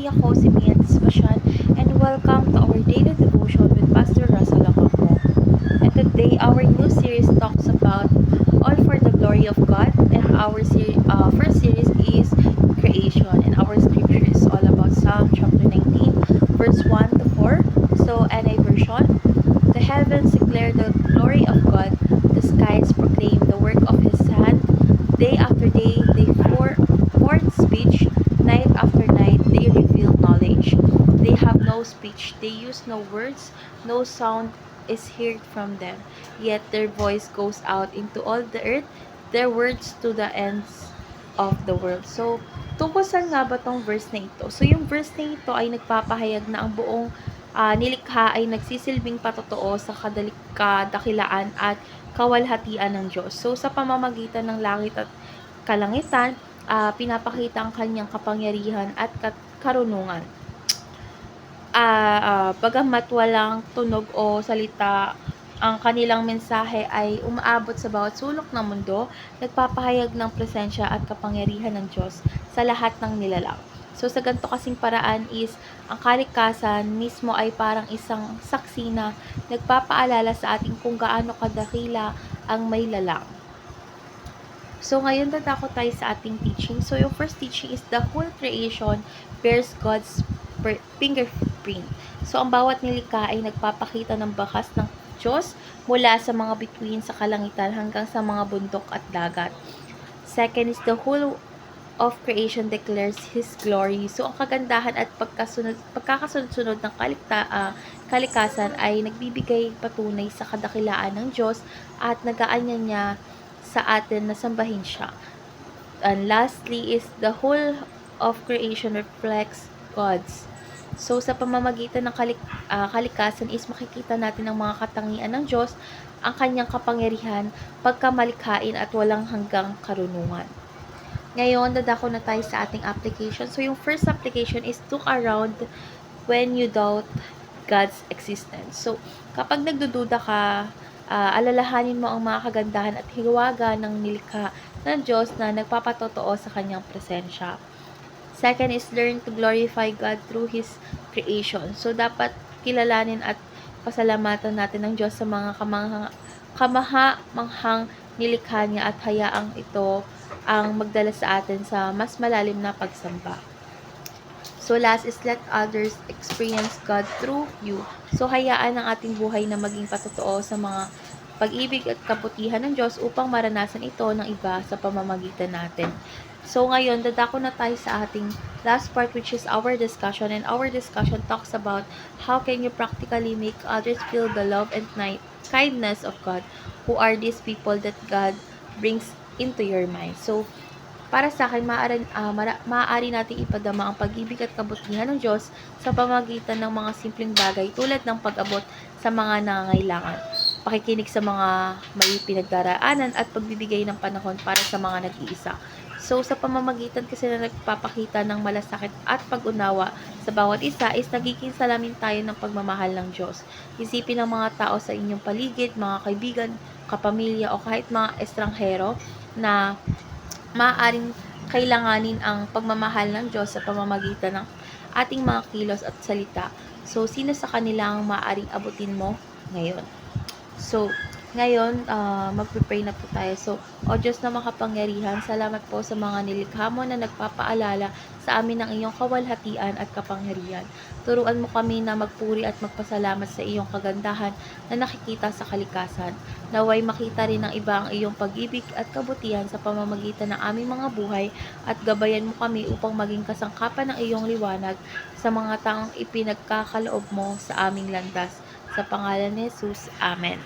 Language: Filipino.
family. Ako si Mian Sebastian and welcome to our daily devotion with Pastor Russell Acapmo. And today our new series talks about All for the Glory of God, and our first series is Creation, and our scripture is all about Psalm chapter 19 verse 1 to 4. So NA version: The heavens declare the glory of God, the skies proclaim the work of his hand. Day after day they pour speech, night after night they reveal knowledge. They have no speech, they use no words, no sound is heard from them. Yet their voice goes out into all the earth, their words to the ends of the world. So, tungkol saan nga ba tong verse na ito? So, yung verse na ito ay nagpapahayag na ang buong nilikha ay nagsisilbing patotoo sa kadakilaan at kawalhatian ng Diyos. So, sa pamamagitan ng langit at kalangitan, pinapakita ang kanyang kapangyarihan at karunungan. Bagamat walang tunog o salita, ang kanilang mensahe ay umaabot sa bawat sulok ng mundo, nagpapahayag ng presensya at kapangyarihan ng Diyos sa lahat ng nilalang. So sa ganito kasing paraan is, ang kalikasan mismo ay parang isang saksi na nagpapaalala sa atin kung gaano kadakila ang may lalang. So ngayon dadako tayo sa ating teaching. So yung first teaching is the whole creation bears God's fingerprint. So ang bawat nilikha ay nagpapakita ng bakas ng Diyos mula sa mga bituin sa kalangitan hanggang sa mga bundok at dagat. Second is the whole of creation declares His glory. So, ang kagandahan at pagkakasunod-sunod ng kalikasan ay nagbibigay patunay sa kadakilaan ng Diyos at nagaanya niya sa atin na sambahin siya. And lastly is the whole of creation reflects God's. So, sa pamamagitan ng kalikasan is makikita natin ang mga katangian ng Diyos, ang kanyang kapangyarihan, pagkamalikhain at walang hanggang karunungan. Ngayon, dadako na tayo sa ating application. So, yung first application is look around when you doubt God's existence. So, kapag nagdududa ka, alalahanin mo ang mga kagandahan at hiwaga ng nilikha ng Diyos na nagpapatotoo sa kanyang presensya. Second is learn to glorify God through His creation. So, dapat kilalanin at pasalamatan natin ng Diyos sa mga kamaha-manghang nilikha niya at hayaang ito ang magdala sa atin sa mas malalim na pagsamba. So last is let others experience God through you. So hayaan ang ating buhay na maging patotoo sa mga pag-ibig at kabutihan ng Diyos upang maranasan ito ng iba sa pamamagitan natin. So ngayon, dadako na tayo sa ating last part, which is our discussion. And our discussion talks about how can you practically make others feel the love and kindness of God. Who are these people that God brings into your mind? So, para sa akin, maaari nating ipadama ang pag-ibig at kabutihan ng Diyos sa pamamagitan ng mga simpleng bagay tulad ng pag-abot sa mga nangangailangan, pakikinig sa mga may pinagdaraanan at pagbibigay ng panahon para sa mga nag-iisa. So, sa pamamagitan kasi na nagpapakita ng malasakit at pag-unawa sa bawat isa is nagiging salamin tayo ng pagmamahal ng Diyos. Isipin ang mga tao sa inyong paligid, mga kaibigan, kapamilya o kahit mga estranghero na maaaring kailanganin ang pagmamahal ng Diyos sa pamamagitan ng ating mga kilos at salita. So, sino sa kanila ang maaaring abutin mo ngayon? So, ngayon, magpipray na po tayo. So, O Diyos na makapangyarihan, salamat po sa mga nilikha mo na nagpapaalala sa amin ng iyong kawalhatian at kapangyarihan. Turuan mo kami na magpuri at magpasalamat sa iyong kagandahan na nakikita sa kalikasan. Naway makita rin ng iba ang iyong pag-ibig at kabutihan sa pamamagitan ng aming mga buhay at gabayan mo kami upang maging kasangkapan ng iyong liwanag sa mga taong ipinagkakaloob mo sa aming landas. Sa pangalan ni Jesus, Amen.